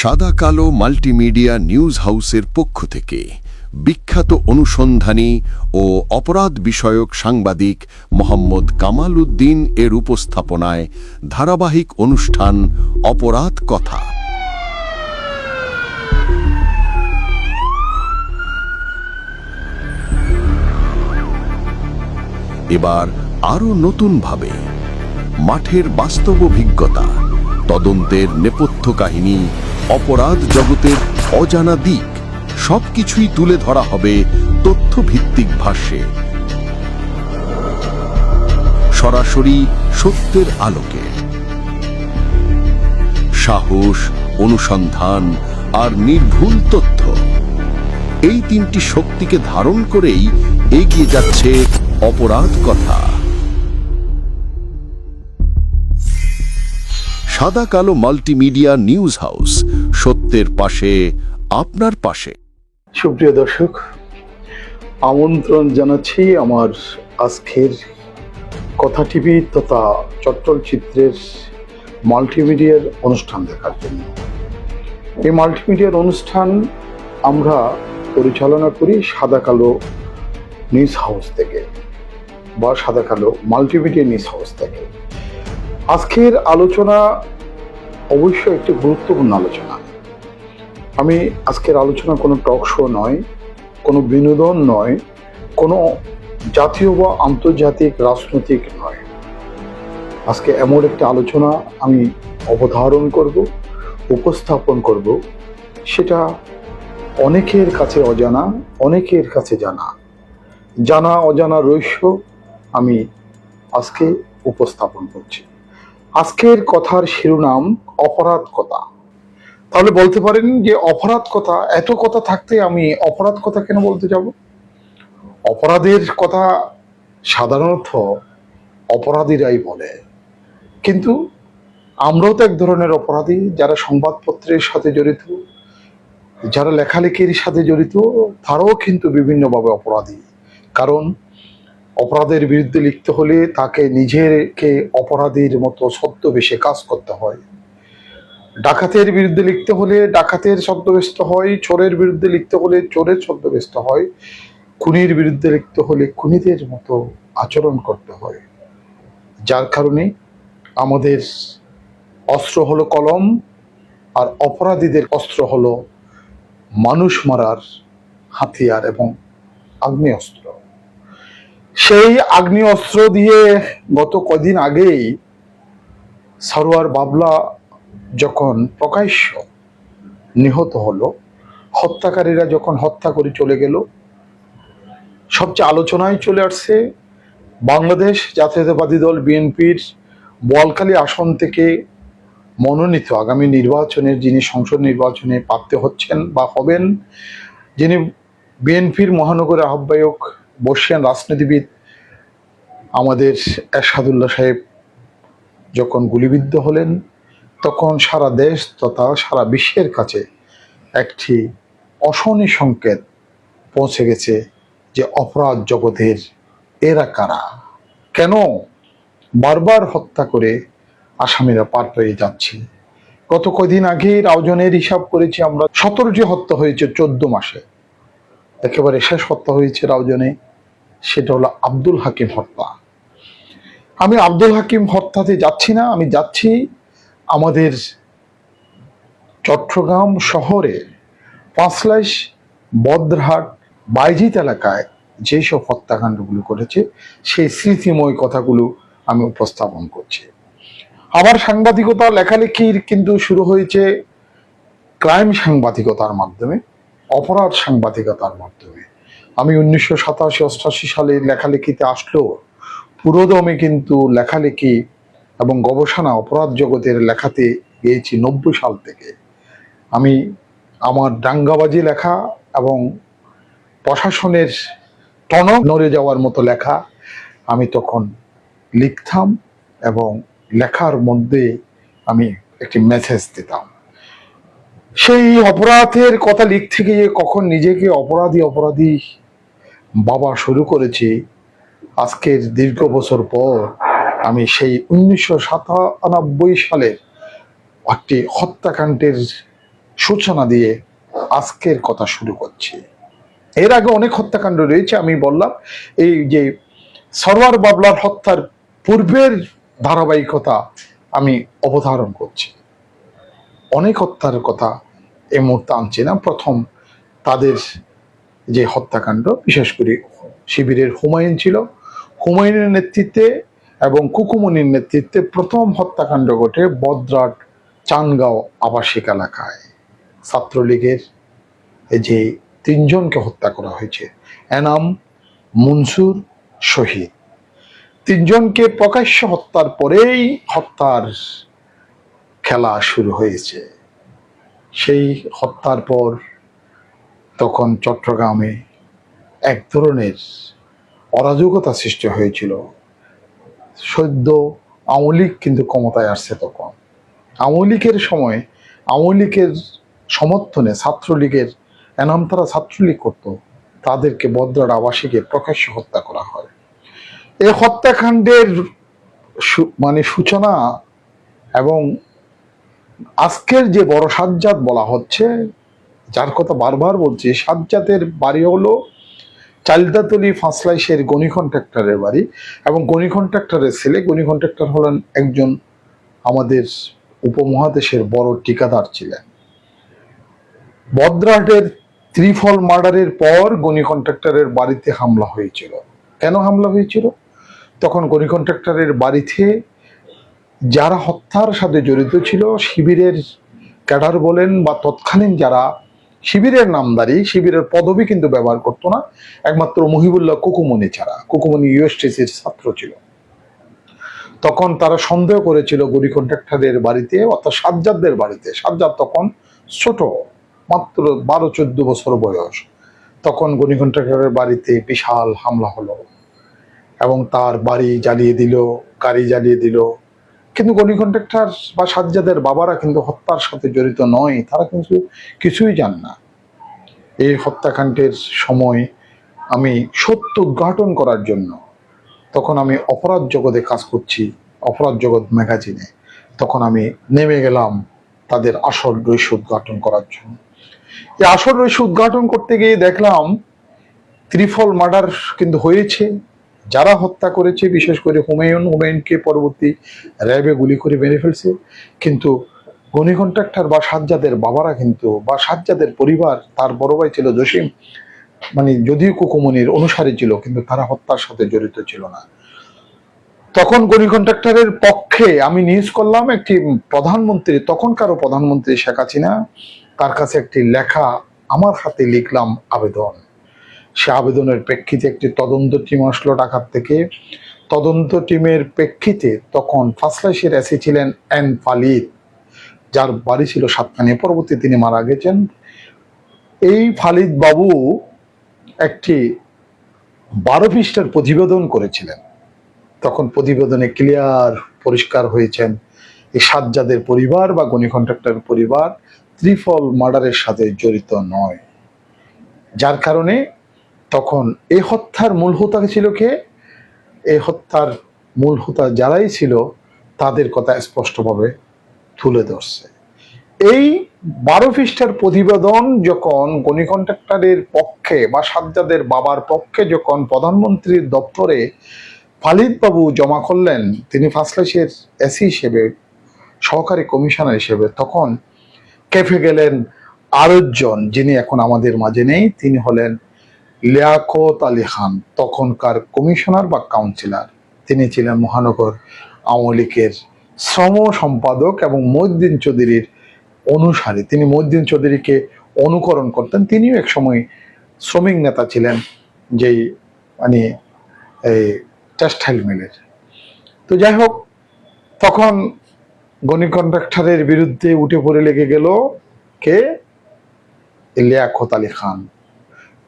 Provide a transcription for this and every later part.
সাদা কালো multimedia news হাউসের পক্ষ থেকে বিখ্যাত অনুসন্ধানী ও অপরাধ বিষয়ক সাংবাদিক মোহাম্মদ কামাল উদ্দিন এর উপস্থাপনায় ধারাবাহিক অনুষ্ঠান অপরাধ কথা। এবার আরও নতুনভাবে মাঠের বাস্তব অভিজ্ঞতা, তদন্তের নেপথ্য কাহিনী, অপরাধ জগতের অজানা দিক সবকিছুই তুলে ধরা হবে তথ্যভিত্তিক ভাষ্যে, সরাসরি সত্যের আলোকে। সাহস, অনুসন্ধান আর নির্ভুল তথ্য, এই তিনটি শক্তিকে ধারণ করেই এগিয়ে যাচ্ছে অপরাধ কথা। সাদা কালো মাল্টিমিডিয়া নিউজ হাউস, সত্যের পাশে, আপনার পাশে। সুপ্রিয় দর্শক, আমন্ত্রণ জানাচ্ছি আমার আজকের কথা টিভি তথা চট্টল চিত্রের মাল্টিমিডিয়ার অনুষ্ঠান দেখার জন্য। এই মাল্টিমিডিয়ার অনুষ্ঠান আমরা পরিচালনা করি সাদা কালো নিউজ হাউস থেকে বা সাদা কালো মাল্টিমিডিয়া নিউজ হাউস থেকে। আজকের আলোচনা অবশ্যই একটি গুরুত্বপূর্ণ আলোচনা। আমি আজকের আলোচনা কোনো টক শো নয়, কোনো বিনোদন নয়, কোনো জাতীয় বা আন্তর্জাতিক রাজনৈতিক নয়। আজকে এমন একটা আলোচনা আমি অবধারণ করব, উপস্থাপন করব, সেটা অনেকের কাছে অজানা, অনেকের কাছে জানা। জানা অজানা রহস্য আমি আজকে উপস্থাপন করছি। আজকের কথার শিরোনাম অপরাধ কথা। তাহলে বলতে পারেন যে অপরাধ কথা, এত কথা থাকতে আমি অপরাধ কথা কেন বলতে যাব? অপরাধের কথা সাধারণত অপরাধীরাই বলে, কিন্তু আমরাও তো এক ধরনের অপরাধী, যারা সংবাদপত্রের সাথে জড়িত, যারা লেখালেখির সাথে জড়িত, তারাও কিন্তু বিভিন্নভাবে অপরাধী। কারণ অপরাধের বিরুদ্ধে লিখতে হলে তাকে নিজেকে অপরাধীর মতো ছদ্মবেশে কাজ করতে হয়। ডাকাতের বিরুদ্ধে লিখতে হলে ডাকাতের ছদ্মবেশ হয়, চোরের বিরুদ্ধে লিখতে হলে চোরের ছদ্মবেশ হয়, খুনির বিরুদ্ধে লিখতে হলে খুনিদের মতো আচরণ করতে হয়। যার কারণে আমাদের অস্ত্র হলো কলম, আর অপরাধীদের অস্ত্র হলো মানুষ মারার হাতিয়ার এবং আগ্নেয়াস্ত্র। সেই আগ্নেয়াস্ত্র দিয়ে গত কদিন আগেই সরোয়ার বাবলা যখন প্রকাশ্য নিহত হলো, হত্যাকারীরা যখন হত্যা করে চলে গেল, সবচেয়ে আলোচনায় চলে আসছে বাংলাদেশ জাতীয়তাবাদী দল বিএনপির বোয়ালখালী আসন থেকে মনোনীত আগামী নির্বাচনের, যিনি সংসদ নির্বাচনে প্রার্থী হচ্ছেন বা হবেন, যিনি বিএনপির মহানগর আহ্বায়ক, বর্ষিয়ান রাজনীতিবিদ আমাদের এরশাদুল্লাহ সাহেব যখন গুলিবিদ্ধ হলেন, তখন সারা দেশ তথা সারা বিশ্বের কাছে একটি অশনি সংকেত পৌঁছে গেছে যে অপরাধ জগতের এরা কারা, কেন বারবার হত্যা করে আসামিরা পার পেয়ে যাচ্ছে। গত কদিন আগে রাউজানের হিসাব করেছি আমরা, 17টি হত্যা হয়েছে 14 মাসে। একেবারে শেষ হত্যা হয়েছে রাউজানে, সেটা হলো আব্দুল হাকিম হত্যা। আমি আব্দুল হাকিম হত্যাতে যাচ্ছি না, আমি যাচ্ছি আমাদের চট্টগ্রাম শহরে পাঁচলাইশ, বদ্রহাট, বাইজিত এলাকায় যেসব হত্যাকাণ্ডগুলো করেছে সেই স্মৃতিময় কথাগুলো আমি উপস্থাপন করছি। আবার সাংবাদিকতা, লেখালেখির কিন্তু শুরু হয়েছে ক্রাইম সাংবাদিকতার মাধ্যমে, অপরাধ সাংবাদিকতার মাধ্যমে। আমি 1987-88 সালে লেখালেখিতে আসলেও পুরোদমে কিন্তু লেখালেখি এবং গবেষণা অপরাধ জগতের লেখাতে গিয়েছি 90 সাল থেকে। আমি আমার দাঙ্গাবাজি লেখা এবং প্রশাসনের টনক নড়ে যাওয়ার মতো লেখা আমি তখন লিখতাম, এবং লেখার মধ্যে আমি একটি মেসেজ দিতাম। সেই অপরাধের কথা লিখতে গিয়ে কখন নিজেকে অপরাধী ভাবা শুরু করেছি, আজকের দীর্ঘ বছর পর আমি সেই 1997 সালের একটি হত্যাকাণ্ডের সূচনা দিয়ে আজকের কথা শুরু করছি। এর আগে অনেক হত্যাকাণ্ড রয়েছে, আমি বললাম এই যে সরওয়ার বাবলার হত্যার পূর্বের ধারাবাহিকতা আমি অবধারণ করছি। অনেক হত্যার কথা এই মুহূর্তে আনছি না। প্রথম তাদের যে হত্যাকাণ্ড, বিশেষ করে শিবিরের হুমায়ুন ছিল, হুমায়ুনের নেতৃত্বে এবং কুকুমনির নেতৃত্বে প্রথম হত্যাকাণ্ড ঘটে বদ্রাট চানগাঁও আবাসিক এলাকায়। ছাত্রলীগের যে তিনজনকে হত্যা করা হয়েছে, এনাম, মনসুর, শহীদ, তিনজনকে প্রকাশ্য হত্যার পরেই হত্যার খেলা শুরু হয়েছে। সেই হত্যার পর তখন চট্টগ্রামে এক ধরনের অরাজকতা সৃষ্টি হয়েছিল। সদ্য আওয়ামী লীগ কিন্তু ক্ষমতায় আসছে। তখন আওয়ামী লীগের সময় আওয়ামী লীগের সমর্থনে ছাত্রলীগের এনাম, তারা ছাত্রলীগ করত, তাদেরকে বদ্রাট আবাসিকে প্রকাশ্য হত্যা করা হয়। এই হত্যাকাণ্ডের সূচনা এবং আজকের যে বড় সাজ্জাদ বলা হচ্ছে, যার কথা বারবার বলছি, সাজ্জাদের বাড়ি হলো চালদাতলি ফাঁসলাইশের গনি কন্ট্রাক্টরের বাড়ি, এবং গনি কন্ট্রাক্টরের ছেলে। গনি কন্ট্রাক্টর হলেন একজন আমাদের উপমহাদেশের বড় ঠিকাদার ছিলেন। বদ্রাটের ত্রিফল মার্ডারের পর গনি কন্ট্রাক্টরের বাড়িতে হামলা হয়েছিল। কেন হামলা হয়েছিল? তখন গনি কন্ট্রাক্টরের বাড়িতে যারা হত্যার সাথে জড়িত ছিল, শিবিরের ক্যাডার বলেন বা তৎকালীন যারা শিবিরের নামদারি, শিবিরের পদবি কিন্তু ব্যবহার করতো না, একমাত্র মহিবুল্লাহ কুকুমনি ছাড়া। কুকুমনি ইউএসটিসির ছাত্র ছিল। তখন তারা সন্দেহ করেছিল গনি কন্ট্রাক্টরের বাড়িতে, অর্থাৎ সাজ্জাদদের বাড়িতে। সাজ্জাদ তখন ছোট, মাত্র 12-14 বছর বয়স। তখন গনি কন্ট্রাক্টরের বাড়িতে বিশাল হামলা হলো এবং তার বাড়ি জ্বালিয়ে দিল, গাড়ি জ্বালিয়ে দিল। কিন্তু গনি কন্ট্রাক্টর বা সাজ্জাদের বাবারা কিন্তু হত্যার সাথে জড়িত নয়, তারা কিন্তু কিছুই জান না। এই হত্যাকাণ্ডের সময় আমি সত্য উদ্ঘাটন করার জন্য, তখন আমি অপরাধ জগতে কাজ করছি, অপরাধ জগৎ ম্যাগাজিনে, তখন আমি নেমে গেলাম তাদের আসল রহস্য উদ্ঘাটন করার জন্য। এই আসল রহস্য উদ্ঘাটন করতে গিয়ে দেখলাম ত্রিফল মার্ডার কিন্তু হয়েছে। যারা হত্যা করেছে, বিশেষ করে হুমায়ুনকে পরবর্তী র্যাবে গুলি করে মেরে ফেলছে। কিন্তু গনি কন্ট্রাক্টর বা সাজ্জাদের বাবারা কিন্তু, বা সাজ্জাদের পরিবার, তার বড় ভাই ছিল জসিম, যদিও কুকুমনির অনুসারী ছিল, কিন্তু তারা হত্যার সাথে জড়িত ছিল না। তখন গনি কন্ট্রাক্টরের পক্ষে আমি নিউজ করলাম একটি প্রধানমন্ত্রী, তখনকারও প্রধানমন্ত্রী শেখ হাসিনা, তার কাছে একটি লেখা আমার হাতে লিখলাম আবেদন। সে আবেদনের প্রেক্ষিতে একটি তদন্ত টিম আসলো ঢাকার থেকে। তদন্ত টিমের প্রেক্ষিতে তখন ফাঁসলাইশের এসি ছিলেন এন ফালিদ, যার বাড়ি ছিল সাতকানিয়া, পরবর্তী তিনি মারা গেছেন। এই ফালিদ বাবু একটি 12 পৃষ্ঠার প্রতিবেদন করেছিলেন। তখন প্রতিবেদনে ক্লিয়ার পরিষ্কার হয়েছেন এই সাজ্জাদের পরিবার বা গনি কন্ট্রাক্টর পরিবার ত্রিফল মার্ডারের সাথে জড়িত নয়। যার কারণে তখন এই হত্যার মূল হোতা ছিল কে? এই হত্যার মূল হোতা যারাই ছিল, তাদের কথা স্পষ্টভাবে তুলে ধরছে। এই 12 পৃষ্ঠার প্রতিবেদন যখন গনি কন্ট্রাক্টরের পক্ষে বা সাজ্জাদের বাবার পক্ষে যখন প্রধানমন্ত্রীর দপ্তরে ফালিদ বাবু জমা করলেন, তিনি ফাঁসলাইশের এসি হিসেবে, সহকারী কমিশনার হিসেবে, তখন কেঁপে গেলেন আরেকজন, যিনি এখন আমাদের মাঝে নেই। তিনি হলেন লিয়াকত আলী খান, তখনকার কমিশনার বা কাউন্সিলর। তিনি ছিলেন মহানগর আওয়ামী লীগের শ্রম সম্পাদক এবং মহিউদ্দিন চৌধুরীর অনুসারী। তিনি মহিউদ্দিন চৌধুরীকে অনুকরণ করতেন। তিনিও এক সময় শ্রমিক নেতা ছিলেন, যেই এই টেক্সটাইল মিলের। তো যাই হোক, তখন গনি কন্ট্রাক্টরের বিরুদ্ধে উঠে পড়ে লেগে গেল কে? লিয়াকত আলী খান।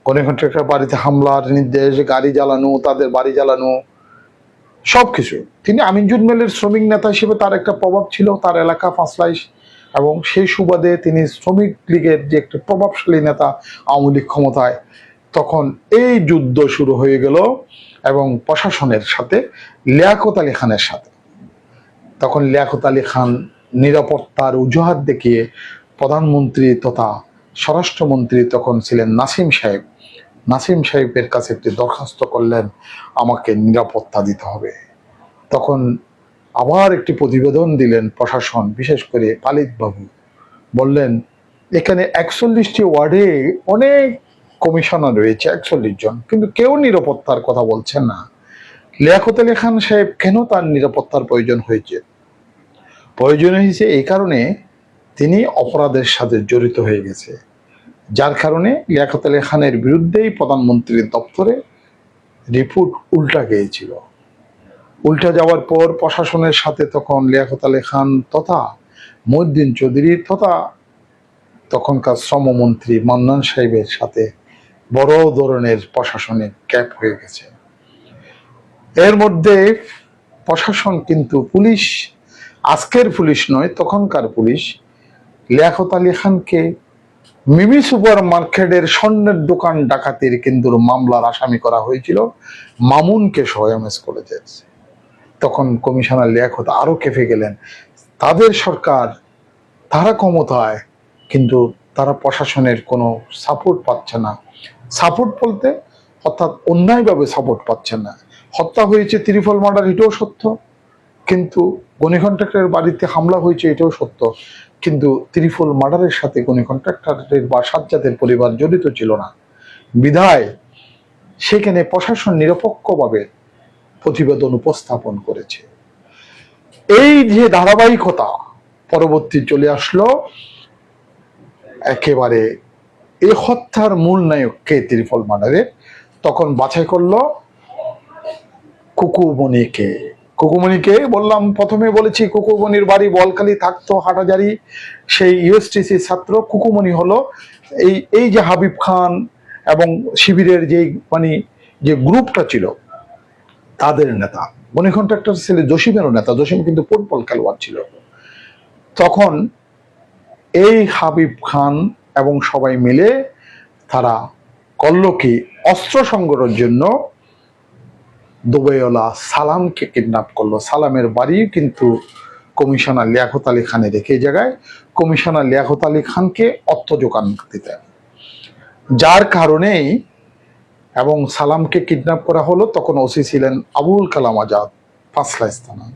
গনি কন্ট্রাক্টর বাড়িতে হামলার নির্দেশ, গাড়ি জ্বালানো, তাদের বাড়ি জ্বালানো, সবকিছু। তিনি আমিনজুদ মেলের শ্রমিক নেতা হিসেবে তার একটা প্রভাব ছিল, তার এলাকা ফাঁসলাইশ, এবং সেই সুবাদে তিনি শ্রমিক লীগের যে একটা প্রভাবশালী নেতা, আওয়ামী লীগ ক্ষমতায়। তখন এই যুদ্ধ শুরু হয়ে গেল এবং প্রশাসনের সাথে লিয়াকত আলী খানের সাথে। তখন লিয়াকত আলী খান নিরাপত্তার অজুহাত দেখিয়ে প্রধানমন্ত্রী তথা স্বরাষ্ট্রমন্ত্রী তখন ছিলেন নাসিম সাহেব। নাসিম সাহেবের কাছে একটি দরখাস্ত করলেন, আমাকে নিরাপত্তা দিতে হবে। তখন আবার একটি প্রতিবেদন দিলেন প্রশাসন, বিশেষ করে পালিত বাবু বললেন, এখানে 41টি ওয়ার্ডে অনেক কমিশনার রয়েছে, 41 জন, কিন্তু কেউ নিরাপত্তার কথা বলছেন না। লিয়াকত আলী খান সাহেব কেন তার নিরাপত্তার প্রয়োজন হয়েছে? প্রয়োজন হয়েছে এই কারণে তিনি অপরাধের সাথে জড়িত হয়ে গেছে, যার কারণে লিয়াকত আলী খানের বিরুদ্ধেই প্রধানমন্ত্রীর দপ্তরে রিপোর্ট উল্টা গিয়েছিল। উল্টা যাওয়ার পর প্রশাসনের সাথে তখন লিয়াকত আলী খান তথা মহিউদ্দিন চৌধুরী তথা তখনকার শ্রমমন্ত্রী মান্নান সাহেবের সাথে বড় ধরনের প্রশাসনিক গ্যাপ হয়ে গেছে। এর মধ্যে প্রশাসন কিন্তু পুলিশ, আজকের পুলিশ নয়, তখনকার পুলিশ লিয়াকত আলী খানকে মিমি সুপার মার্কেটের স্বর্ণের দোকান ডাকাতির কিন্তু মামলার আসামি করা হয়েছিল মামুনকে সহ এমএস কলেজের। তখন কমিশনার লিয়াকত আরো কেঁপে গেলেন। তাদের সরকার, তারা ক্ষমতায়, কিন্তু তারা প্রশাসনের কোনো সাপোর্ট পাচ্ছে না। সাপোর্ট বলতে অর্থাৎ অন্যায়ভাবে সাপোর্ট পাচ্ছে না। হত্যা হয়েছে, ত্রিফল মার্ডার, এটাও সত্য, কিন্তু গনি কন্ট্রাক্টরের বাড়িতে হামলা হয়েছে, এটাও সত্য, কিন্তু ত্রিফল মার্ডারের সাথে গনি কন্ট্রাক্টরের বা সাজ্জাদের পরিবার জড়িত ছিল না। বিধায় সেখানে প্রশাসন নিরপেক্ষভাবে প্রতিবেদন উপস্থাপন করেছে। এই যে ধারাবাহিকতা পরবর্তী চলে আসলো, একেবারে এই হত্যার মূল নায়ক কে ত্রিফল মার্ডারের, তখন বাছাই করলো কুকুমণিকে। কুকুমণিকে বললাম, প্রথমে বলেছি কুকুমণির বাড়ি বলখালি, থাকতো হাটাজারি, সেই ইউএসটিসি ছাত্র। কুকুমণি হলো এই যে হাবিব খান এবং শিবিরের যে যে গ্রুপটা ছিল তাদের নেতা। গনি কন্ট্রাক্টর ছেলে জসিমেরও নেতা, জসিম কিন্তু ফুটবল খেলোয়াড় ছিল। তখন এই হাবিব খান এবং সবাই মিলে তারা করল কি, অস্ত্র সংগ্রহের জন্য দুবাইওয়ালা সালামকে কিডন্যাপ করলো। সালামের বাড়ি কিন্তু কমিশনার লিয়াকত আলী খানের এই জায়গায় কমিশনার লিয়াকত আলী খানকে অর্থ যোগান দিতেন, যার কারণেই এবং সালামকে কিডন্যাপ করা হলো। তখন ওসি ছিলেন আবুল কালাম আজাদ, পাঁচলাইশ থানা,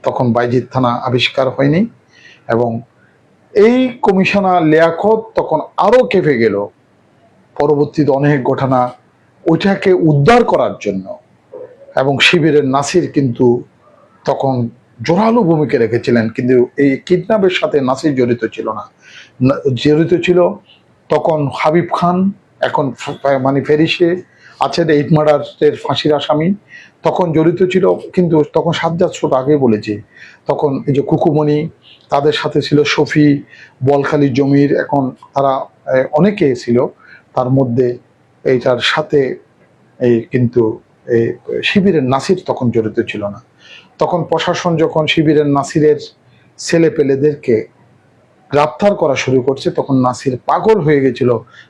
তখন বাইজিদ থানা আবিষ্কার হয়নি। এবং এই কমিশনার লিয়াকত তখন আরো কেঁপে গেল। পরবর্তীতে অনেক ঘটনা ওইটাকে উদ্ধার করার জন্য, এবং শিবিরের নাসির কিন্তু তখন জোরালো ভূমিকা রেখেছিলেন, কিন্তু এই কিডন্যাপের সাথে নাসির জড়িত ছিল না। জড়িত ছিল তখন হাবিব খান, এখন ফেরিসে আছেন, 8 মার্ডারের ফাঁসির আসামি, তখন জড়িত ছিল। কিন্তু তখন সাজ্জাদ ছোট আগে বলেছে, তখন এই যে কুকুমণি, তাদের সাথে ছিল শফি, বলখালি জমির, এখন তারা অনেকে ছিল। তার মধ্যে এইটার সাথে এই কিন্তু এই শিবিরের নাসির তখন জড়িত ছিল না। তখন প্রশাসন যখন শিবিরের নাসিরের ছেলে পেলেদেরকে গ্রেপ্তার করা শুরু করছে, তখন নাসির পাগল হয়ে গেছিল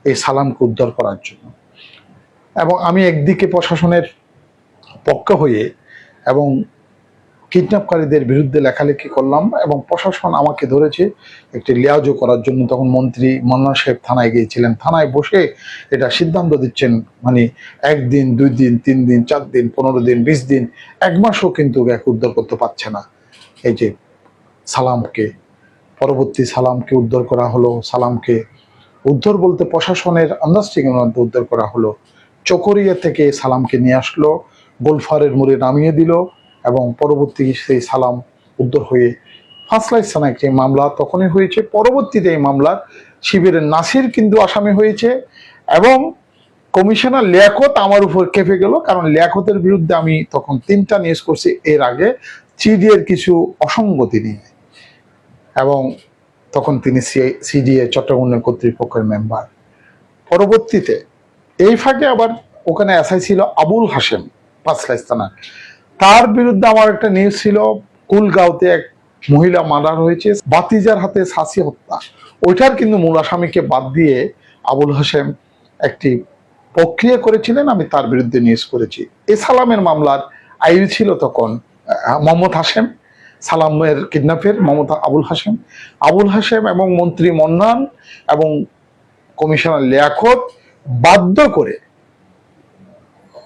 এই সালামকে উদ্ধার করার জন্য। এবং আমি একদিকে প্রশাসনের পক্ষ হয়ে এবং কিডন্যাপকারীদের বিরুদ্ধে লেখালেখি করলাম, এবং প্রশাসন আমাকে ধরেছে একটি লিয়াজো করার জন্য। তখন মন্ত্রী মান্নান সাহেব থানায় গিয়েছিলেন, থানায় বসে এটা সিদ্ধান্ত দিচ্ছেন, 1 দিন 2 দিন 3 দিন 4 দিন 15 দিন 20 দিন 1 মাসও কিন্তু এক উদ্ধার করতে পারছে না। এই যে সালামকে, পরবর্তী সালামকে উদ্ধার করা হলো। সালামকে উদ্ধার বলতে প্রশাসনের আন্ডারস্ট্যান্ডিং এর মধ্যে উদ্ধার করা হলো। চকরিয়া থেকে সালামকে নিয়ে আসলো, গোলফারের মোড়ে নামিয়ে দিল, এবং পরবর্তী সেই সালাম উদ্ধার হয়ে পাঁচলাইশ থানায় একটি মামলা তখনই হয়েছে। পরবর্তীতে এই মামলার শিবিরের নাসির কিন্তু আসামি হয়েছে, এবং কমিশনার লিয়াকত আমার উপর কেঁপে গেল, কারণ লিয়াকতের বিরুদ্ধে আমি তখন 3টা নিউজ করছি এর আগে সিডিএর কিছু অসঙ্গতি নিয়ে, এবং তখন তিনি সিডিএ চট্টগ্রাম উন্নয়ন কর্তৃপক্ষের মেম্বার। পরবর্তীতে এই ফাঁকে আবার ওখানে এসআই ছিল আবুল হাশেম, পাঁচলাইশ থানা, তার বিরুদ্ধে আমার একটা নিউজ ছিল, কুলগাঁওতে এক মহিলা মার্ডার হয়েছে, বাতিজার হাতে সাসি হত্যা, ওইটার কিন্তু মূল আসামিকে বাদ দিয়ে আবুল হাশেম একটি প্রক্রিয়া করেছিলেন, আমি তার বিরুদ্ধে নিউজ করেছি। এ সালামের মামলার আইন ছিল তখন মোহাম্মদ হাশেম, সালামের কিডন্যাপের মমতা আবুল হাশেম এবং মন্ত্রী মন্নান এবং কমিশনার লিয়াকত বাধ্য করে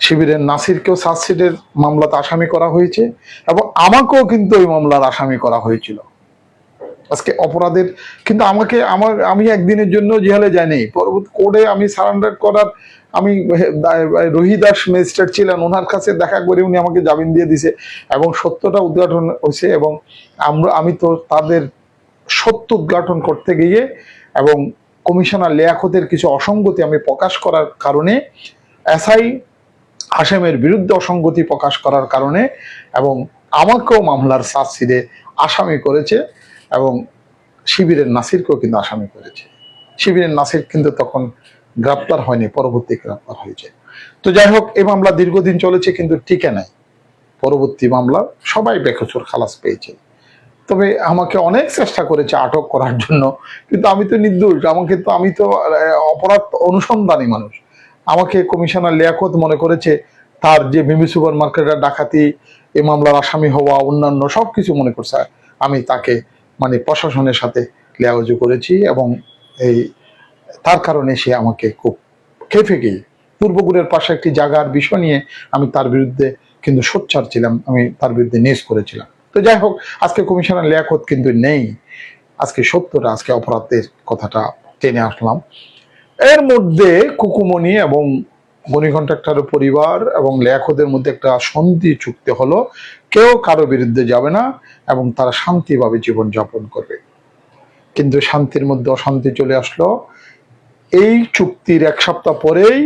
শিবিরের নাসিরকেও সার্জশিটের মামলাতে আসামি করা হয়েছে এবং আমাকেও কিন্তু ওই মামলার আসামি করা হয়েছিল। আজকে অপরাধের কিন্তু আমি একদিনের জন্য জেলে যাইনি, পরবর্তী কোর্টে আমি সারেন্ডার করার আমি রোহিদাস ম্যাজিস্ট্রেট ছিলেন, ওনার কাছে দেখা করে উনি আমাকে জামিন দিয়ে দিছে এবং সত্যটা উদ্ঘাটন হয়েছে এবং আমি তো তাদের সত্য উদ্ঘাটন করতে গিয়ে এবং কমিশনার লিয়াকতের কিছু অসঙ্গতি আমি প্রকাশ করার কারণে এসআই হাশেমের বিরুদ্ধে অসঙ্গতি প্রকাশ করার কারণে এবং আমাকেও মামলার চার্জশিটে আসামি করেছে এবং শিবিরের নাসিরকেও কিন্তু আসামি করেছে। শিবিরের নাসির কিন্তু তখন গ্রেপ্তার হয়নি, পরবর্তী গ্রেপ্তার হয়েছে। তো যাই হোক, এই মামলা দীর্ঘদিন চলেছে কিন্তু টিকে নাই। পরবর্তী মামলা সবাই বেকসুর খালাস পেয়েছে। তবে আমাকে অনেক চেষ্টা করেছে আটক করার জন্য, কিন্তু আমি তো নির্দোষ, আমি তো অপরাধ অনুসন্ধানী মানুষ। আমাকে কমিশনার লিয়াকত মনে করেছে তার যে মিমি সুপার মার্কেটের ডাকাতি, এই মামলার আসামি হওয়া, অন্যান্য সবকিছু মনে করছে আমি তাকে প্রশাসনের সাথে লেয়াজু করেছি এবং এই তার কারণে সে আমাকে খুব খেপে গিয়ে পূর্বগুড়ের পাশে একটি জায়গার বিষয় নিয়ে আমি তার বিরুদ্ধে কিন্তু সোচ্চার ছিলাম, আমি তার বিরুদ্ধে নিউজ করেছিলাম। তো যাই হোক, আজকে কমিশনার লিয়াকত কিন্তু নেই। আজকে সত্যটা, আজকে অপরাধের কথাটা টেনে আসলাম। এর মধ্যে কুকুমনি এবং গনি কন্ট্রাক্টরের পরিবার এবং লিয়াকতের মধ্যে একটা সন্ধি চুক্তি হলো, কেউ কারো বিরুদ্ধে যাবে না এবং তারা শান্তিভাবে জীবনযাপন করবে। কিন্তু শান্তির মধ্যে অশান্তি চলে আসলো। এই চুক্তির এক সপ্তাহ পরেই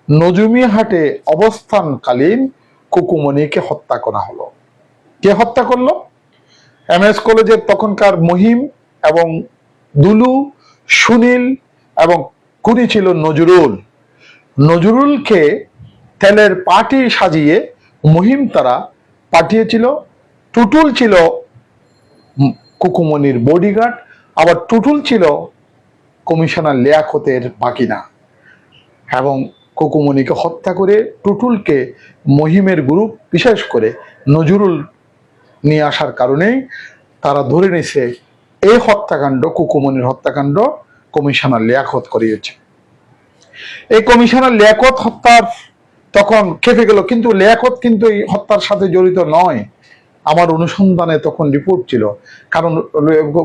নজুমিয়াহাটে অবস্থানকালীন কুকুমনিকে হত্যা করা হলো। কে হত্যা করলো? এমএস কলেজের তখনকার মহিম এবং দুলু, সুনীল এবং কুনি ছিল নজরুলকে তেলের পাটি সাজিয়ে মহিম তারা পাঠিয়েছিল। টুটুল ছিল কুকুমনির বডিগার্ড, আবার টুটুল ছিল কমিশনার লিয়াকতের বাকিনা এবং কুকুমনিকে হত্যা করে টুটুলকে মহিমের গ্রুপ, বিশেষ করে নজরুল নিয়ে আসার কারণেই তারা ধরে নিছে এই হত্যাকাণ্ড, কুকুমনির হত্যাকাণ্ড কমিশনার লিয়াকত করিয়েছে। এই কমিশনার লিয়াকত হত্যার তখন খেপে গেল, কিন্তু লিয়াকত কিন্তু এই হত্যার সাথে জড়িত নয়। আমার অনুসন্ধানে তখন রিপোর্ট ছিল, কারণ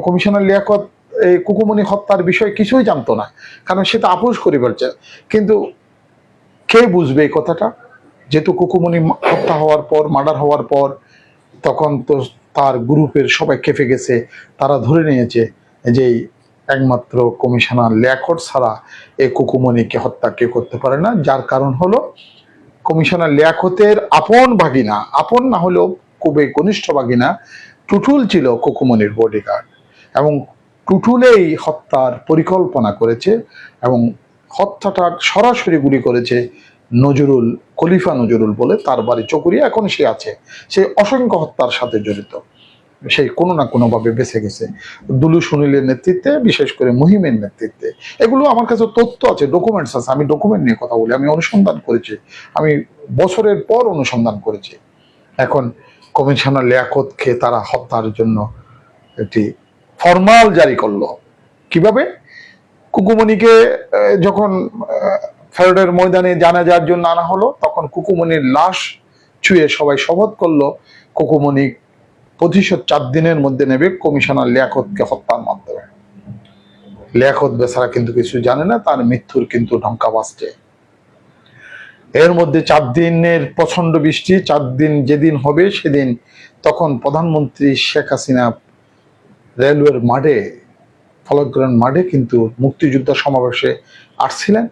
কমিশনার লিয়াকত এই কুকুমনি হত্যার বিষয়ে কিছুই জানতো না, কারণ সে তো আপোষ করে বলছে। কিন্তু কে বুঝবে এই কথাটা? যেহেতু কুকুমনি হত্যা হওয়ার পর, মার্ডার হওয়ার পর, তখন তো তার গ্রুপের সবাই খেপে গেছে। তারা ধরে নিয়েছে যে একমাত্র কমিশনার লিয়াকত ছাড়া এই কুকুমনিকে হত্যা কেউ করতে পারে না। যার কারণ হলো কমিশনার লিয়াকতের আপন ভাগিনা, আপন না হলেও খুবই ঘনিষ্ঠ ভাগিনা টুটুল ছিল কুকুমনির বডিগার্ড এবং টুটুলেই হত্যার পরিকল্পনা করেছে এবং হত্যাটার সরাসরি গুলি করেছে নজরুল, খলিফা নজরুল বলে, তার বাড়ি চকুরিয়া, এখন সে আছে। সে অসংখ্য হত্যার সাথে জড়িত, সেই কোনো না কোনোভাবে বেঁচে গেছে দুলু সুনীলের নেতৃত্বে, বিশেষ করে মহিমের নেতৃত্বে। এগুলো আমার কাছে তথ্য আছে, ডকুমেন্টস আছে। আমি ডকুমেন্ট নিয়ে কথা বলি, আমি অনুসন্ধান করেছি, আমি বছরের পর অনুসন্ধান করেছি। এখন কমিশনার লিয়াকতকে তারা হত্যার জন্য একটি ফরমাল জারি করলো। কিভাবে? কুকুমনিকে যখন ফেরোডের ময়দানে জানাজার জন্য আনা হলো, তখন কুকুমনির লাশ ছুঁয়ে সবাই শপথ করলো কুকুমনি প্রতিশোধ 4 দিনের মধ্যে নেবে কমিশনার লিয়াকতকে হত্যার মাধ্যমে। লিয়াকত বেচারা কিন্তু কিছু জানে না, তার মৃত্যুর কিন্তু ঢঙ্কা বাজছে। এর মধ্যে 4 দিনের প্রচন্ড বৃষ্টি, 4 দিন যেদিন হবে সেদিন তখন প্রধানমন্ত্রী শেখ হাসিনা রেলওয়ের মাঠে, ফলকগ্রাউন্ড মাঠে কিন্তু মুক্তিযুদ্ধ সমাবেশে আসছিলেন।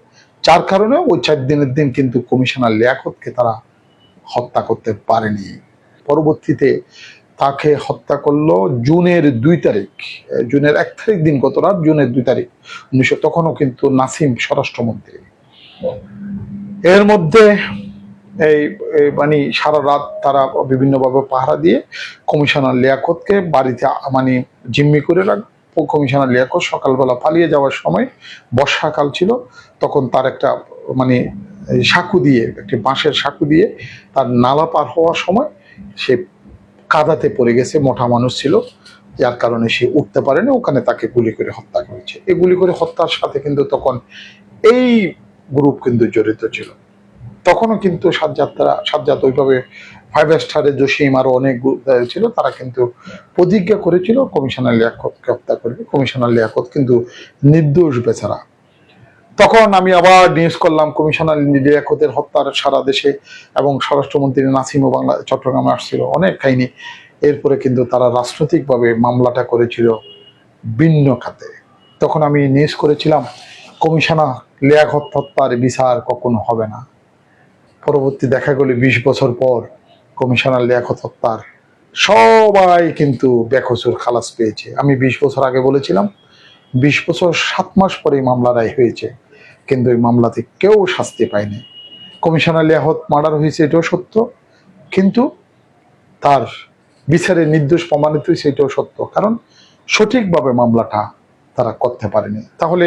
যার কারণে ওই 4 দিনের দিন কিন্তু কমিশনার লিয়াকতকে তারা হত্যা করতে পারেনি। পরবর্তীতে তাকে হত্যা করলো জুনের 2 তারিখ, জুনের 1 তারিখ দিন, গত রাত জুনের 2 তারিখ 1900, তখনও কিন্তু নাসিম স্বরাষ্ট্রমন্ত্রী। এর মধ্যে এই সারা রাত তারা বিভিন্নভাবে পাহারা দিয়ে কমিশনার লিয়াকতকে বাড়িতে জিম্মি করে রাখবে। কমিশনার লিয়াকত সকালবেলা পালিয়ে যাওয়ার সময়, বর্ষাকাল ছিল, তখন তার একটা সাঁকু দিয়ে, একটি বাঁশের সাঁকু দিয়ে তার নালা পার হওয়ার সময় সে কাদাতে পড়ে গেছে, মোটা মানুষ ছিল, যার কারণে সে উঠতে পারেনি, ওখানে তাকে গুলি করে হত্যা করেছে। এই গুলি করে হত্যার সাথে কিন্তু তখন এই গ্রুপ কিন্তু জড়িত ছিল। তখনও কিন্তু সাজ্জাদ ওইভাবে 5 স্টারে জসিম আরো অনেক ছিল, তারা কিন্তু প্রতিজ্ঞা করেছিল কমিশনার লিয়াকতকে হত্যা করবে। কমিশনার লিয়াকত কিন্তু নির্দোষ বেচারা। তখন আমি আবার নিউজ করলাম কমিশনার লিয়াকতের হত্যার সারা দেশে, এবং স্বরাষ্ট্রমন্ত্রী নাসিমও চট্টগ্রামে আসছিল, অনেক কাহিনী। এরপরে কিন্তু তারা রাজনৈতিকভাবে মামলাটা করেছিল ভিন্ন খাতে। তখন আমি নিউজ করেছিলাম কমিশনার লিয়াকত হত্যার বিচার কখনো হবে না। পরবর্তী দেখা গেল 20 বছর পর কমিশনার লিয়াকত হত্যার সবাই কিন্তু বেকসুর খালাস পেয়েছে। আমি 20 বছর আগে বলেছিলাম 20 বছর 7 মাস পরে মামলা রায় হয়েছে, কিন্তু এই মামলাতে কেউ শাস্তি পায়নি। কমিশনার লিয়াকত মার্ডার হয়েছে এটাও সত্য, কিন্তু তার বিচারে নির্দোষ প্রমাণিত হয়েছে এটাও সত্য, কারণ সঠিকভাবে মামলাটা তারা করতে পারেনি। তাহলে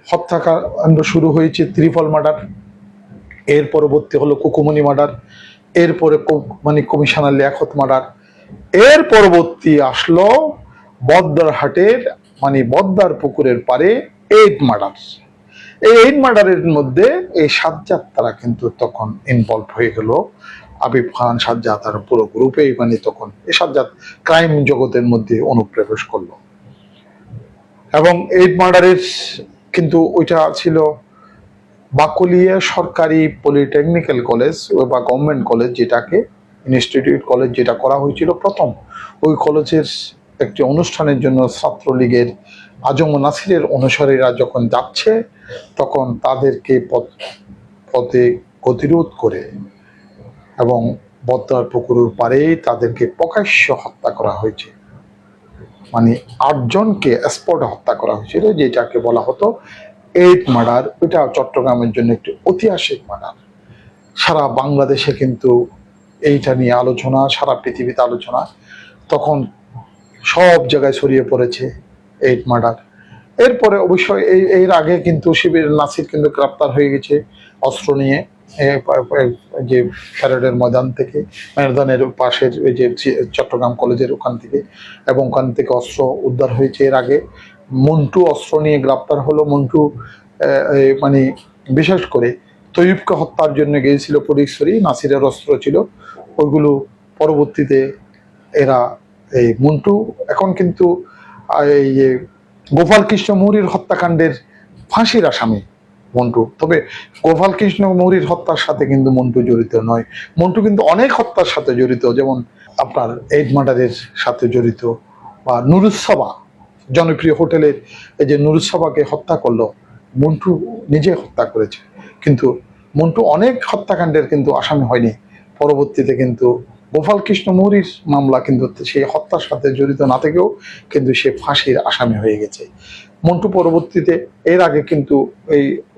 হত্যাকাণ্ড শুরু হয়েছে ত্রিপল মার্ডার, এর পরবর্তী হলো কুকুমনি মার্ডার, এরপরে মানে কমিশনার লিয়াকত মার্ডার, এর পরবর্তী আসলো বদ্দারহাটের মানে বদ্দার পুকুরের পারে 8 মার্ডার। এই 8 মার্ডারের মধ্যে এই সাজ্জাদ তারা কিন্তু তখন ইনভলভ হয়ে গেল। আবিব খান, সাজ্জাদ আর পুরো গ্রুপেই মানে তখন এই সাজ্জাদ ক্রাইম জগতের মধ্যে অনুপ্রবেশ করলো। এবং 8 মার্ডারের কিন্তু ওইটা ছিল বাকলিয়া সরকারি পলিটেকনিক্যাল কলেজ বা গভর্নমেন্ট কলেজ, যেটাকে ইনস্টিটিউট কলেজ যেটা করা হয়েছিল প্রথম, ওই কলেজের একটি অনুষ্ঠানের জন্য ছাত্রলীগের আজম ও নাসিরের অনুসারীরা যখন যাচ্ছে, তখন তাদেরকে পথে গতিরোধ করে এবং বদ্দার পুকুরের পাড়েই তাদেরকে প্রকাশ্য হত্যা করা হয়েছে। মানে 8 জনকে স্পটে হত্যা করা হয়েছিল, যেটাকে বলা হতো 8 মার্ডার। ওইটা চট্টগ্রামের জন্য একটি ঐতিহাসিক মার্ডার। সারা বাংলাদেশে কিন্তু এইটা নিয়ে আলোচনা, সারা পৃথিবীতে আলোচনা, তখন সব জায়গায় ছড়িয়ে পড়েছে 8 মার্ডার। এরপরে অবশ্যই এর আগে কিন্তু শিবির নাসির কিন্তু গ্রেপ্তার হয়ে গেছে অস্ত্র নিয়ে, যে প্যারেডের ময়দান থেকে, ময়দানের পাশের ওই যে চট্টগ্রাম কলেজের ওখান থেকে, এবং ওখান থেকে অস্ত্র উদ্ধার হয়েছে। এর আগে মন্টু অস্ত্র নিয়ে গ্রেপ্তার হলো। মন্টু মানে বিশেষ করে তৈয়বকে হত্যার জন্য গিয়েছিল ফটিকছড়ি, নাসিরের অস্ত্র ছিল ওইগুলো। পরবর্তীতে এরা এই মন্টু এখন কিন্তু এই গোপাল কৃষ্ণ মৌরির হত্যাকাণ্ডের ফাঁসির আসামি মন্টু। তবে গোপাল কৃষ্ণ মৌরির হত্যার সাথে কিন্তু মন্টু জড়িত নয়। মন্টু কিন্তু অনেক হত্যার সাথে জড়িত, যেমন আপনার 8 মার্ডারের সাথে জড়িত, বা নুরুসভা জনপ্রিয় হোটেলের এই যে নুরুসভাকে হত্যা করলো, মন্টু নিজে হত্যা করেছে। কিন্তু মন্টু অনেক হত্যাকাণ্ডের কিন্তু আসামি হয়নি। পরবর্তীতে কিন্তু গোপাল কৃষ্ণ মৌরির মামলা কিন্তু সেই হত্যার সাথে জড়িত না থেকেও কিন্তু সে ফাঁসির আসামি হয়ে গেছে। মন্টু পরবর্তীতে এর আগে কিন্তু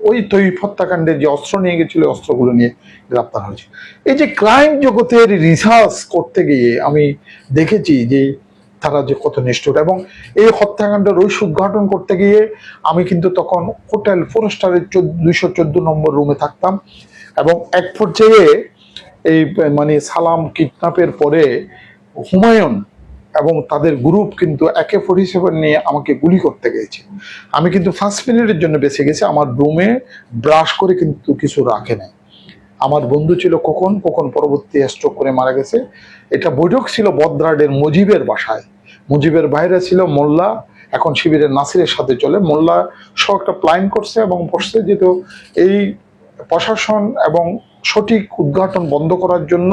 ওই তৈয়ব হত্যাকাণ্ডের যে অস্ত্র নিয়ে গেছিল, অস্ত্রগুলো নিয়ে গ্রেপ্তার হয়েছে। এই যে ক্রাইম জগতের রিসার্চ করতে গিয়ে আমি দেখেছি যে তারা যে কত নিষ্ঠুর, এবং এই হত্যাকাণ্ডের রহস্য উদ্ঘাটন করতে গিয়ে আমি কিন্তু তখন হোটেল 4 স্টারের 214 নম্বর রুমে থাকতাম। এবং এক পর্যায়ে এই মানে সালাম কিডন্যাপের পরে হুমায়ুন এবং তাদের গ্রুপ কিন্তু AK-47 নিয়ে আমাকে গুলি করতে গেছে। আমি কিন্তু 5 মিনিটের জন্য বেঁচে গেছি। আমার রুমে ব্রাশ করে কিন্তু কিছু রাখে নাই। আমার বন্ধু ছিল কখন পরবর্তী স্ট্রোক করে মারা গেছে। এটা বৈঠক ছিল বদ্রাডের মুজিবের বাসায়। মুজিবের বাইরে ছিল মোল্লা, এখন শিবিরের নাসিরের সাথে চলে। মোল্লা সহ একটা প্ল্যান করছে এবং বসছে, যেহেতু এই প্রশাসন এবং সঠিক উদ্ঘাটন বন্ধ করার জন্য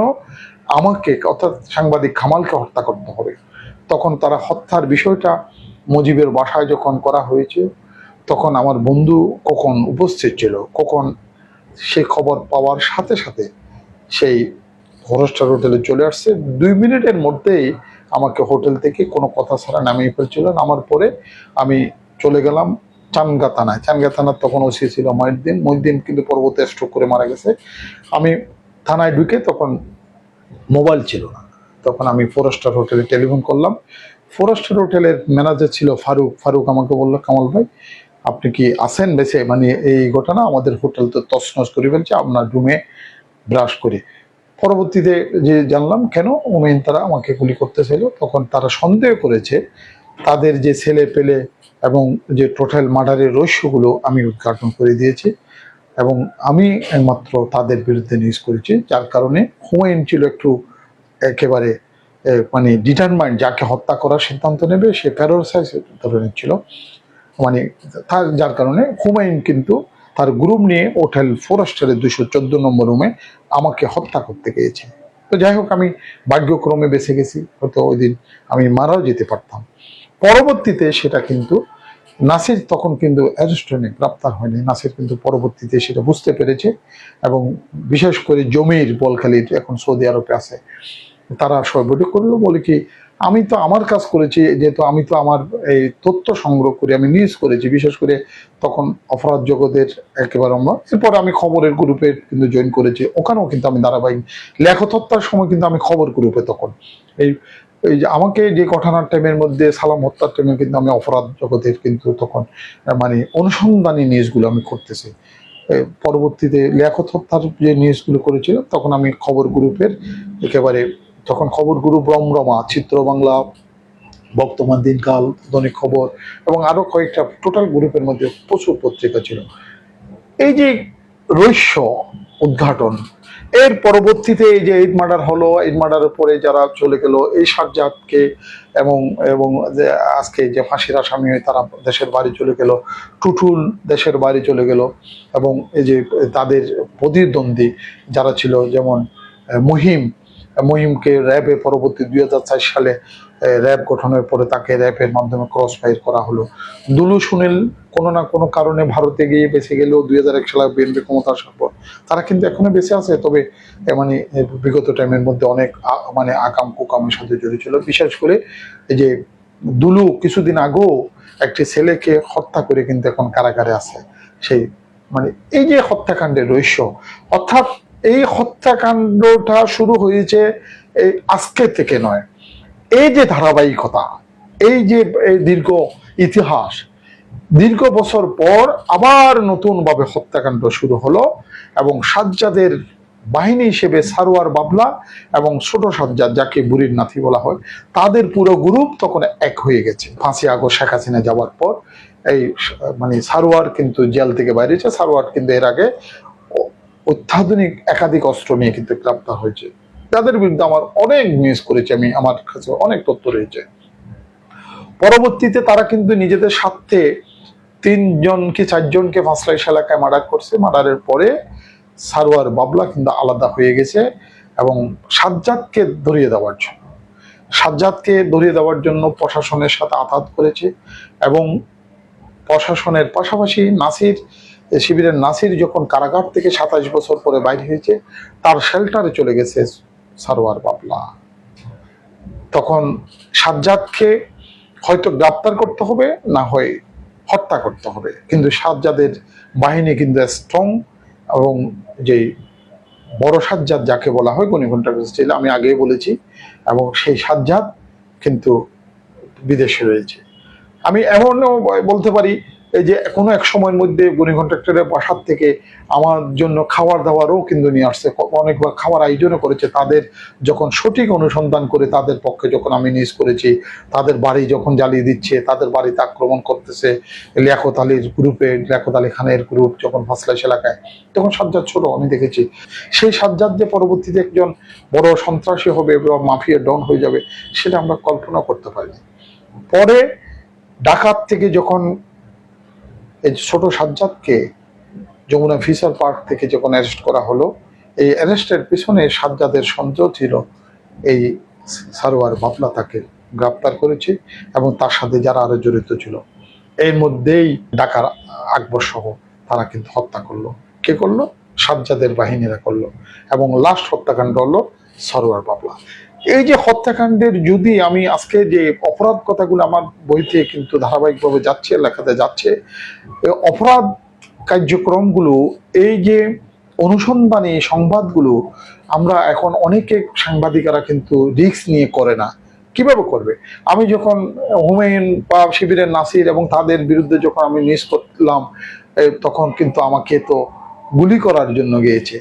আমাকে অর্থাৎ সাংবাদিক কামালকে হত্যা করতে হবে। তখন তারা হত্যার বিষয়টা মুজিবের বাসায় যখন করা হয়েছে, তখন আমার বন্ধু কখন উপস্থিত ছিল। কখন সে খবর পাওয়ার সাথে সাথে সেই 4 স্টার হোটেলে চলে আসছে। 2 মিনিটের মধ্যেই আমাকে হোটেল থেকে কোনো কথা ছাড়া নামিয়ে ফেলছিল। নামার পরে আমি চলে গেলাম চানগা থানায়। চানগা থানার তখন ওসি ছিল মহিউদ্দিন কিন্তু পরবর্তী স্ট্রোক করে মারা গেছে। আমি থানায় ঢুকে তখন মোবাইল ছিল না, তখন আমি 4 স্টার হোটেলে টেলিফোন করলাম। 4 স্টার হোটেলের ম্যানেজার ছিল ফারুক আমাকে বললো, কামাল ভাই আপনি কি আছেন বেঁচে? মানে এই ঘটনা, আমাদের হোটেল তো তছনছ করে ফেলছে, আপনার রুমে ব্রাশ করে। পরবর্তীতে যে জানলাম কেন হুমায়ুন তারা আমাকে গুলি করতে চাইল, তখন তারা সন্দেহ করেছে তাদের যে ছেলে পেলে এবং যে টোটাল মার্ডারের রহস্যগুলো আমি উদ্ঘাটন করে দিয়েছি এবং আমি একমাত্র তাদের বিরুদ্ধে নিউজ করেছি, যার কারণে হুমায়ুন ছিল একটু একেবারে মানে ডিটারমাইন্ড, যাকে হত্যা করার সিদ্ধান্ত নেবে সে প্যারালাইজ ধরনের ছিল, মানে তার যার কারণে হুমায়ুন কিন্তু তার গ্রুপ নিয়ে হোটেল ফরেস্টারের 214 নম্বর রুমে আমাকে হত্যা করতে গিয়েছে। তো যাই হোক, আমি ভাগ্যক্রমে বেঁচে গেছি, হয়তো ওই দিন আমি মারাও যেতে পারতাম। পরবর্তীতে সেটা কিন্তু নাসির তখন কিন্তু অ্যারেস্ট হয়নি, গ্রেপ্তার হয়নি। নাসির কিন্তু পরবর্তীতে সেটা বুঝতে পেরেছে এবং বিশেষ করে জমির বলখালির এখন সৌদি আরবে আছে, তারা সর্বটি করলো, বলে কি আমি তো আমার কাজ করেছি, যেহেতু আমি তো আমার এই তথ্য সংগ্রহ করে আমি নিউজ করেছি, বিশেষ করে তখন অপরাধ জগতের একেবারে আমরা, এরপর আমি খবরের গ্রুপে কিন্তু জয়েন করেছি, ওখানেও কিন্তু আমি ধারাবাহিক লেখক হত্যার সময় কিন্তু আমি খবর গ্রুপে তখন এই এই যে আমাকে যে ঘটনার টাইমের মধ্যে সালাম হত্যার টাইমে কিন্তু আমি অপরাধ জগতের কিন্তু তখন মানে অনুসন্ধানী নিউজগুলো আমি করতেছি। পরবর্তীতে লেখক হত্যার যে নিউজগুলো করেছিলাম তখন আমি খবর গ্রুপের একেবারে, তখন খবর গ্রুপ রমরমা, চিত্র বাংলা, বর্তমান দিনকাল, দৈনিক খবর এবং আরো কয়েকটা টোটাল গ্রুপের মধ্যে প্রচুর পত্রিকা ছিল। এই যে রহস্য উদ্ঘাটন, এর পরবর্তীতে এই যে ঈদ মার্ডার হলো, ঈদ মার্ডারের পরে যারা চলে গেল এই সাজ্জাদকে এবং এবং যে আজকে যে ফাঁসির আসামি হয়ে তারা দেশের বাড়ি চলে গেল, টুটুল দেশের বাড়ি চলে গেল এবং এই যে তাদের প্রতিদ্বন্দ্বী যারা ছিল যেমন মহিমকে র্যাবে পরবর্তী 2004 সালে র্যাব গঠনের পরে তাকে র্যাবের মাধ্যমে ক্রস ফায়ার করা হলো। দুলু সুনীল কোনো না কোনো কারণে ভারতে গিয়ে বেঁচে গেলেও 2001 সালে বিএনপি ক্ষমতা আসার পর তারা কিন্তু এখনো বেঁচে আছে, তবে মানে বিগত টাইমের মধ্যে অনেক মানে আকাম কুকামের সাথে জড়িত ছিল। বিশেষ করে এই যে দুলু কিছুদিন আগেও একটি ছেলেকে হত্যা করে কিন্তু এখন কারাগারে আছে। সেই মানে এই যে হত্যাকাণ্ডের রহস্য, অর্থাৎ এই হত্যাকাণ্ডটা শুরু হয়েছে এই আজকে থেকে নয়, এই যে ধারাবাহিকতা, এই যে দীর্ঘ ইতিহাস, দীর্ঘ বছর পর আবার নতুন ভাবে হত্যাকাণ্ড শুরু হলো এবং সাজ্জাদের বাহিনী হিসেবে সারোয়ার বাবলা এবং ছোট সাজ্জাদ, যাকে বুড়ির নাতি বলা হয়, তাদের পুরো গ্রুপ তখন এক হয়ে গেছে। 5ই আগস্ট শেখ হাসিনা যাওয়ার পর এই মানে সারোয়ার কিন্তু জেল থেকে বাইরেছে। সারোয়ার কিন্তু এর আগে অত্যাধুনিক একাধিক অস্ত্র নিয়ে কিন্তু গ্রেপ্তার হয়েছে, তাদের বিরুদ্ধে আমার অনেক নিউজ করেছি আমি, আমার কাছে অনেক তথ্য রয়েছে। পরবর্তীতে তারা কিন্তু নিজেদের স্বার্থে 3জন কি 4জনকে ফাঁসলাইশ এলাকায় মার্ডার করছে। মার্ডারের পরে সারোয়ার বাবলা কিন্তু আলাদা হয়ে গেছে এবং সাজ্জাদকে ধরিয়ে দেওয়ার জন্য প্রশাসনের সাথে আঘাত করেছে এবং প্রশাসনের পাশাপাশি নাসির শিবিরের নাসির যখন কারাগার থেকে 27 বছর পরে বাইরে হয়েছে, তার শেল্টারে চলে গেছে সারোয়ার বাবলা। তখন সাজ্জাদকে হয়তো গ্রেপ্তার করতে হবে, না হয় হত্যা করতে হবে, কিন্তু সাজ্জাদের বাহিনী কিন্তু স্ট্রং এবং যে বড় সাজ্জাদ যাকে বলা হয় গণিঘণ্টার ছিল, আমি আগেই বলেছি, এবং সেই সাজ্জাদ কিন্তু বিদেশে রয়েছে। আমি এমনও বলতে পারি এই যে কোনো এক সময়ের মধ্যে গনি কন্ট্রাক্টরের বাসার থেকে আমার জন্য খাবার দাবারও কিন্তু নিয়ে আসছে, অনেকবার খাবার আয়োজনও করেছে। তাদের যখন সঠিক অনুসন্ধান করে তাদের পক্ষে যখন আমি নিউজ করেছি, তাদের বাড়ি যখন জ্বালিয়ে দিচ্ছে, তাদের বাড়িতে আক্রমণ করতেছে লিয়াকত আলীর গ্রুপে, লিয়াকত আলী খানের গ্রুপ যখন ফাঁসলাইশ এলাকায়, তখন সাজ্জাদ ছিল, আমি দেখেছি। সেই সাজ্জাদ যে পরবর্তীতে একজন বড় সন্ত্রাসী হবে বা মাফিয়া ডন হয়ে যাবে, সেটা আমরা কল্পনা করতে পারিনি। পরে ঢাকা থেকে যখন এই ছোট সাজ্জাদকে যমুনা ফিশার পার্ক থেকে যখন অ্যারেস্ট করা হলো, এই অ্যারেস্টের পিছনে সাজ্জাদের সন্দেহ ছিল এই সারোয়ার বাবলা তাকে গ্রেপ্তার করেছে এবং তার সাথে যারা আরো জড়িত ছিল, এর মধ্যেই ঢাকার আকবর সহ তারা কিন্তু হত্যা করলো। কে করলো? সাজ্জাদের বাহিনীরা করলো এবং লাস্ট হত্যাকাণ্ড হলো সারোয়ার বাবলা। এই যে হত্যাকাণ্ডের, যদি আমি আজকে যে অপরাধ কথাগুলো আমার বইতে কিন্তু ধারাবাহিকভাবে যাচ্ছে, লেখাতে যাচ্ছে, অপরাধ কার্যক্রমগুলো, এই যে অনুসন্ধানী সংবাদগুলো আমরা এখন অনেকে সাংবাদিকেরা কিন্তু রিস্ক নিয়ে করে না। কিভাবে করবে? আমি যখন হুমায়ুন বা শিবিরের নাসির এবং তাদের বিরুদ্ধে যখন আমি নিউজ করলাম, তখন কিন্তু আমাকে তো গুলি করার জন্য গিয়েছে।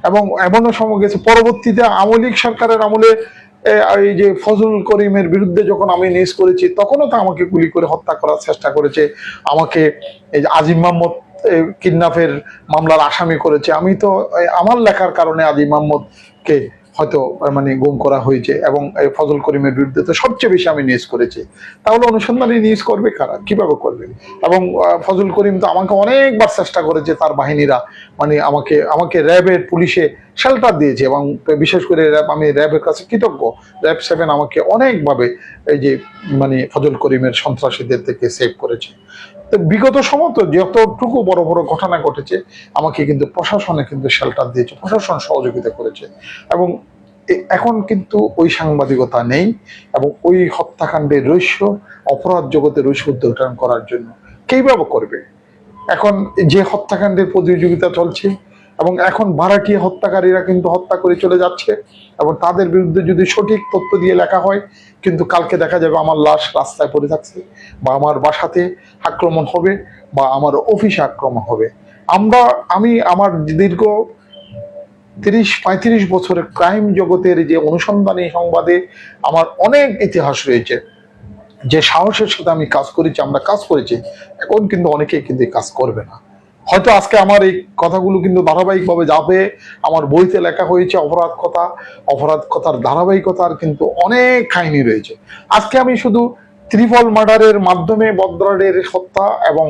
এবং এমনও সময় গেছে পরবর্তীতে আওয়ামী লীগ সরকারের আমলে এই যে ফজলুল করিমের বিরুদ্ধে যখন আমি নিউজ করেছি, তখনও তো আমাকে গুলি করে হত্যা করার চেষ্টা করেছে, আমাকে এই যে আজিম মাহমুদ কিডন্যাপের মামলার আসামি করেছে। আমি তো আমার লেখার কারণে আজিম মাহমুদকে হয়তো মানে গুম করা হয়েছে, এবং ফজল করিমের বিরুদ্ধে তো সবচেয়ে বেশি আমি নিউজ করেছি। তাহলে অনুসন্ধানী নিউজ করবে কারা, কিভাবে করবে? এবং ফজল করিম তো আমাকে অনেকবার চেষ্টা করেছে, তার বাহিনীরা মানে আমাকে র্যাবের পুলিশে শেল্টার দিয়েছে, এবং বিশেষ করে আমি র্যাবের কাছে কৃতজ্ঞ। র্যাব 7 আমাকে অনেকভাবে এই যে মানে ফজল করিমের সন্ত্রাসীদের থেকে সেভ করেছে। তো বিগত সময় তো যতটুকু বড় বড় ঘটনা ঘটেছে, আমাকে কিন্তু প্রশাসনে কিন্তু শেল্টার দিয়েছে, প্রশাসন সহযোগিতা করেছে। এবং এখন কিন্তু ওই সাংবাদিকতা নেই, এবং ওই হত্যাকাণ্ডের রহস্য, অপরাধ জগতের রহস্য উদ্ঘাটন করার জন্য কিভাবে করবে? এখন যে হত্যাকাণ্ডের প্রতিযোগিতা চলছে, এবং এখন ভাড়াটিয়া হত্যাকারীরা কিন্তু হত্যা করে চলে যাচ্ছে, এবং তাদের বিরুদ্ধে যদি সঠিক তথ্য দিয়ে লেখা হয়, কিন্তু কালকে দেখা যাবে আমার লাশ রাস্তায় পড়ে থাকছে, বা আমার বাসাতে আক্রমণ হবে, বা আমার অফিসে আক্রমণ হবে। আমি আমার দীর্ঘ 30-35 বছরের ক্রাইম জগতের যে অনুসন্ধানী সংবাদে আমার অনেক ইতিহাস রয়েছে, যে সাহসের সাথে আমি কাজ করেছি, আমরা কাজ করেছি। এখন কিন্তু অনেকেই কিন্তু কাজ করবে না। হয়তো আজকে আমার এই কথাগুলো কিন্তু ধারাবাহিকভাবে যাবে, আমার বইতে লেখা হয়েছে অপরাধ কথার ধারাবাহিকতার কিন্তু অনেক কাহিনী রয়েছে। আজকে আমি শুধু ত্রিপল মার্ডারের মাধ্যমে বদ্রারের হত্যা এবং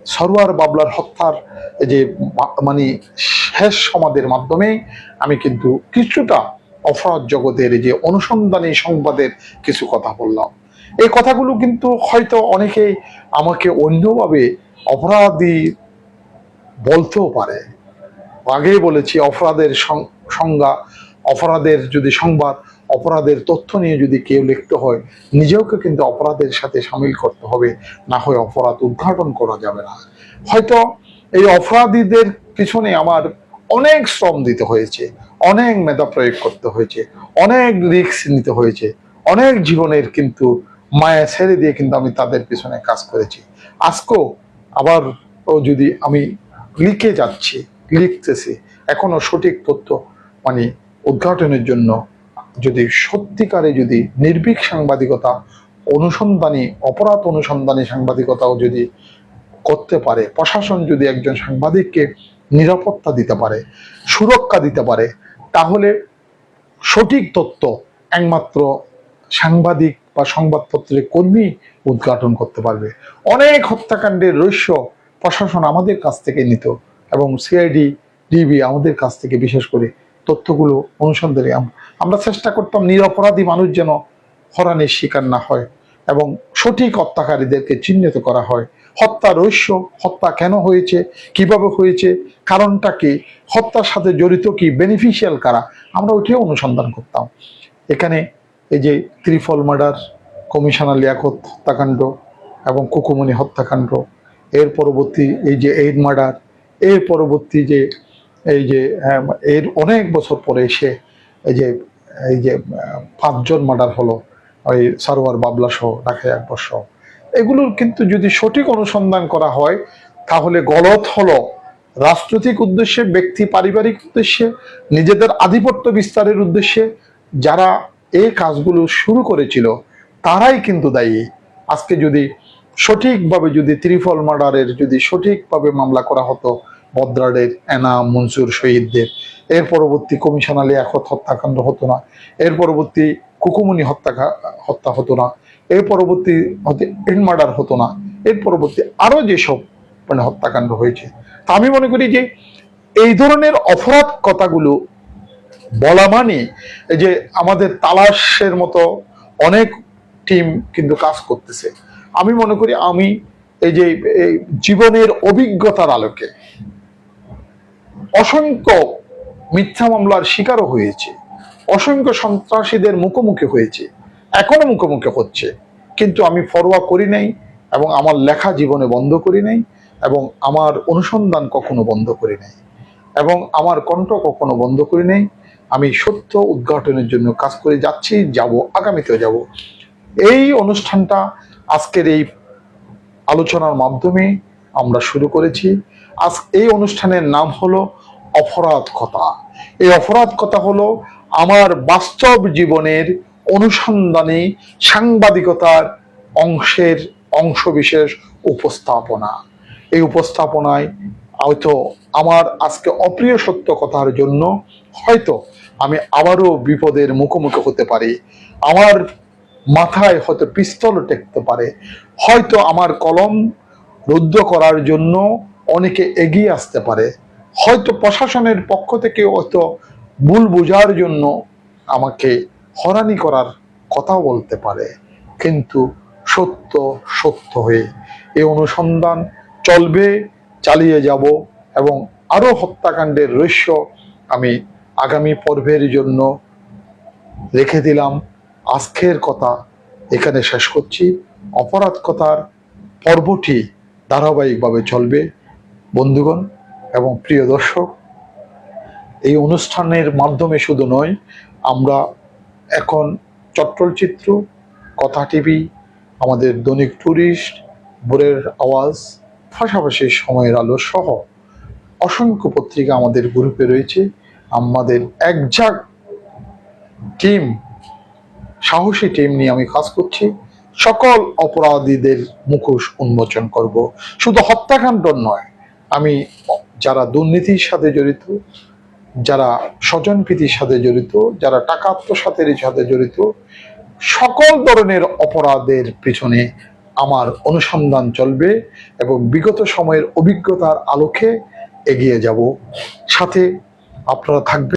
সরওয়ার বাবলার হত্যার যে মানে শেষ সমাধির মাধ্যমে আমি কিন্তু কিছুটা অপরাধ জগতের যে অনুসন্ধানী সংবাদের কিছু কথা বললাম। এই কথাগুলো কিন্তু হয়তো অনেকেই আমাকে অন্যভাবে অপরাধী বলতেও পারে। আগেই বলেছি, অপরাধের সংজ্ঞা, অপরাধের যদি সংবাদ, অপরাধের তথ্য নিয়ে যদি কেউ লিখতে হয়, নিজেকে কিন্তু অপরাধের সাথে সামিল করতে হবে, না হয় অপরাধ উদ্ঘাটন করা যাবে না। হয়তো এই অপরাধীদের পিছনে আমার অনেক শ্রম দিতে হয়েছে, অনেক মেধা প্রয়োগ করতে হয়েছে, অনেক রিস্ক নিতে হয়েছে, অনেক জীবনের কিন্তু মায়া ছেড়ে দিয়ে কিন্তু আমি তাদের পিছনে কাজ করেছি। আজকেও আবার যদি আমি লিখতেছি, এখনো সঠিক তথ্য মানে উদ্ঘাটনের জন্য যদি সত্যিকারে যদি নির্ভীক সাংবাদিকতা, অপরাধ অনুসন্ধানী সাংবাদিকতাও যদি করতে পারে, প্রশাসন যদি একজন সাংবাদিককে নিরাপত্তা দিতে পারে, সুরক্ষা দিতে পারে, তাহলে সঠিক তথ্য একমাত্র সাংবাদিক বা সংবাদপত্রের কর্মী উদ্ঘাটন করতে পারবে। অনেক হত্যাকাণ্ডের রহস্য প্রশাসন আমাদের কাছ থেকে নিত, এবং সিআইডি, ডিবি আমাদের কাছ থেকে বিশেষ করে তথ্যগুলো অনুসন্ধানে আমরা চেষ্টা করতাম নিরপরাধী মানুষ যেন হয়রানির শিকার না হয়, এবং সঠিক হত্যাকারীদেরকে চিহ্নিত করা হয়। হত্যা রহস্য, হত্যা কেন হয়েছে, কিভাবে হয়েছে, কারণটা কি, হত্যার সাথে জড়িত কি, বেনিফিশিয়াল কারা, আমরা ওইটাও অনুসন্ধান করতাম। এখানে এই যে ত্রিফল মার্ডার, কমিশনার লিয়াকত হত্যাকাণ্ড এবং কুকুমনি হত্যাকাণ্ড, এর পরবর্তী এই যে এইড মার্ডার, এর পরবর্তী যে এই যে এর অনেক বছর পরে এসে এই যে 5 জন মার্ডার হলো, ওই সারোয়ার বাবলা সহ, ঢাকায় একবার সহ, এগুলোর কিন্তু যদি সঠিক অনুসন্ধান করা হয়, তাহলে গলত হলো রাজনৈতিক উদ্দেশ্যে, ব্যক্তি পারিবারিক উদ্দেশ্যে, নিজেদের আধিপত্য বিস্তারের উদ্দেশ্যে যারা এই কাজগুলো শুরু করেছিল তারাই কিন্তু দায়ী। আজকে যদি সঠিকভাবে যদি ত্রিফল মার্ডারের যদি সঠিকভাবে মামলা করা হতো, বদ্রারের এনাম, মনসুর, শহীদদের, এর পরবর্তী কমিশনার লিয়াকত হত্যাকাণ্ড হতো না, এর পরবর্তী কুকুমনি হত্যা হতো না, এর পরবর্তী এন্ড মার্ডার হতো না, এর পরবর্তী আরো যেসব মানে হত্যাকাণ্ড হয়েছে। তা আমি মনে করি যে এই ধরনের অপরাধ কথাগুলো বলা মানে এই যে আমাদের তালাশের মতো অনেক টিম কিন্তু কাজ করতেছে। আমি মনে করি আমি এই যে জীবনের অভিজ্ঞতার আলোকে অসংখ্য মিথ্যা মামলার শিকারও হয়েছে, অসংখ্য সন্ত্রাসীদের মুখোমুখি হয়েছে, এখনো মুখোমুখি হচ্ছে, কিন্তু আমি পরোয়া করি নাই, এবং আমার লেখা জীবনে বন্ধ করি নাই, এবং আমার অনুসন্ধান কখনো বন্ধ করি নাই, এবং আমার কণ্ঠ কখনো বন্ধ করি নাই। আমি সত্য উদ্ঘাটনের জন্য কাজ করে যাচ্ছি, যাব, আগামীতেও যাব। এই অনুষ্ঠানটা আজকের এই আলোচনার মাধ্যমে আমরা শুরু করেছি। আজ এই অনুষ্ঠানের নাম হলো অপরাধ কথা। এই অপরাধ কথা হলো আমার বাস্তব জীবনের অনুসন্ধানী সাংবাদিকতার অংশবিশেষ উপস্থাপনা। এই উপস্থাপনায় হয়তো আমার আজকে অপ্রিয় সত্য কথার জন্য হয়তো আমি আবারও বিপদের মুখোমুখি হতে পারি। আমার মাথায় হয়তো পিস্তল টেকতে পারে, হয়তো আমার কলম রুদ্ধ করার জন্য অনেকে এগিয়ে আসতে পারে, হয়তো প্রশাসনের পক্ষ থেকে হয়তো ভুল বোঝার জন্য আমাকে হয়রানি করার কথাও বলতে পারে। কিন্তু সত্য সত্য হয়ে এই অনুসন্ধান চলবে, চালিয়ে যাব এবং আরো হত্যাকাণ্ডের রহস্য আমি আগামী পর্বের জন্য রেখে দিলাম। আজকের কথা এখানে শেষ করছি। অপরাধ কথার পর্বটি ধারাবাহিকভাবে চলবে। বন্ধুগণ এবং প্রিয় দর্শক, এই অনুষ্ঠানের মাধ্যমে শুধু নয়, আমরা এখন চট্টলচিত্র, কথা টিভি, আমাদের দৈনিক টুরিস্ট, ভোরের আওয়াজ, পাশাপাশি সময়ের আলো সহ অসংখ্য পত্রিকা আমাদের গ্রুপে রয়েছে। আমাদের একঝাঁক টিম, সাহসী টিম নিয়ে আমি কাজ করছি। সকল অপরাধীদের মুখোশ উন্মোচন করব। শুধু হত্যাকাণ্ড নয়, আমি যারা দুর্নীতির সাথে জড়িত, যারা স্বজনপ্রীতির সাথে জড়িত, যারা টাকা আত্মসাতের সাথে জড়িত, সকল ধরনের অপরাধের পিছনে আমার অনুসন্ধান চলবে এবং বিগত সময়ের অভিজ্ঞতার আলোকে এগিয়ে যাব। সাথে আপনারা থাকবেন।